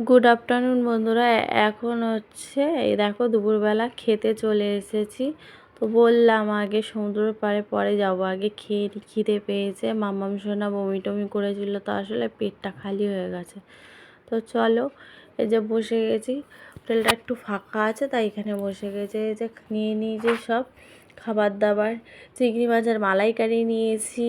Good afternoon বন্ধুরা। এখন হচ্ছে এই দেখো দুপুরবেলা খেতে চলে এসেছি। তো বললাম আগে সমুদ্রের পাড়ে পরে যাব, আগে খেয়ে খিদে পেয়েছে। মাম্মাম সোনা বমি টমি করেছিল, তো আসলে পেটটা খালি হয়ে গেছে। তো চলো, এই যে বসে গেছি, হোটেলটা একটু ফাঁকা আছে তাই এখানে বসে গেছে। এই যে নিয়ে নিয়েছি সব খাবার দাবার, চিংড়ি মাছের মালাইকারি নিয়েছি,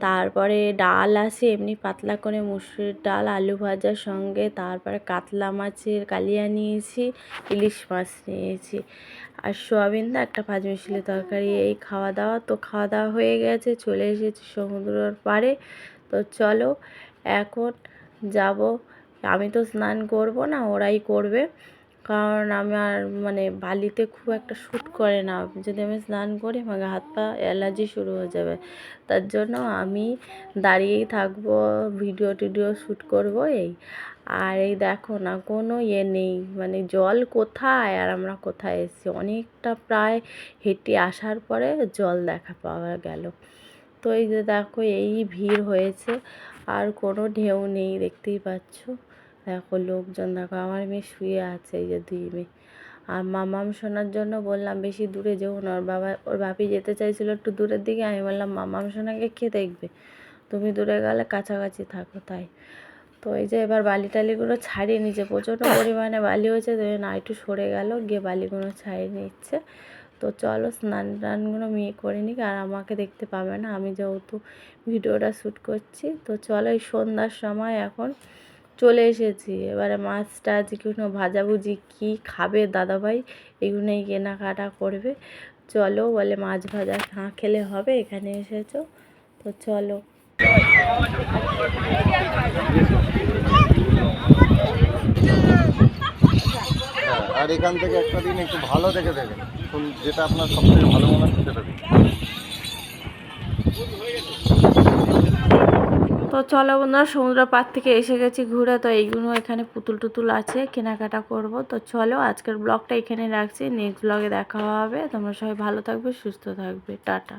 তারপরে ডাল আছে এমনি পাতলা করে মুসুরির ডাল আলু ভাজার সঙ্গে, তারপরে কাতলা মাছের কালিয়া নিয়েছি, ইলিশ মাছ নিয়েছি, আর সোয়াবিন দা একটা ভাজ মিশলি তরকারি। এই খাওয়া দাওয়া। তো খাওয়া দাওয়া হয়ে গেছে, চলে এসেছি সমুদ্রের পাড়ে। তো চলো এখন যাব। আমি তো স্নান করব না, ওরাই করবে, কারণ আমার মানে বালিতে খুব একটা শ্যুট করে না। যদি আমি স্নান করি আমার হাত পা অ্যালার্জি শুরু হয়ে যাবে, তার জন্য আমি দাঁড়িয়েই থাকবো, ভিডিও টিডিও শ্যুট করব এই। আর এই দেখো না, কোনো নেই, মানে জল কোথায় আর আমরা কোথায় এসেছি। অনেকটা প্রায় হেঁটে আসার পরে জল দেখা পাওয়া গেল। তো এই যে দেখো এই ভিড় হয়েছে, আর কোনো ঢেউ নেই, দেখতেই পাচ্ছ। দেখো লোকজন, দেখো আমার মেয়ে শুয়ে আছে, এই যে দুই মেয়ে। আর মামাম সোনার জন্য বললাম বেশি দূরে যেও না, ওর বাপি যেতে চাইছিল একটু দূরের দিকে। আমি বললাম মামাম সোনাকে কে দেখবে, তুমি দূরে গেলে কাছাকাছি থাকো, তাই। তো এই যে এবার বালি টালিগুলো ছাড়িয়ে নিচ্ছে, প্রচণ্ড পরিমাণে বালি হয়েছে, তো না একটু সরে গেল, গিয়ে বালিগুলো ছাড়িয়ে নিচ্ছে। তো চলো স্নান টানগুলো মেয়ে করে নিক, আর আমাকে দেখতে পাবে না, আমি যেহেতু ভিডিওটা শ্যুট করছি। তো চলো এই সন্ধ্যার সময় এখন চলে এসেছি। এবারে মাছ টাছ কোনো ভাজাভুজি কী খাবে দাদাভাই, এগুলোই কেনাকাটা করবে। চলো বলে মাছ ভাজা না খেলে হবে, এখানে এসেছো তো চলো। আর এখান থেকে একটা দিন একটু ভালো দেখে দেবেন, যেটা আপনার সবথেকে ভালো মনে হচ্ছে সেটা দিন। তো চলো বন্ধুরা, সমুদ্র পাড় থেকে এসে গেছি ঘুরে। তো এইগুলো এখানে পুতুল টুতুল আছে, কেনাকাটা করব। তো চলো আজকের ব্লগটা এখানে রাখছি, নেক্সট ব্লগে দেখা হবে। তোমরা সবাই ভালো থাকবে, সুস্থ থাকবে, টাটা।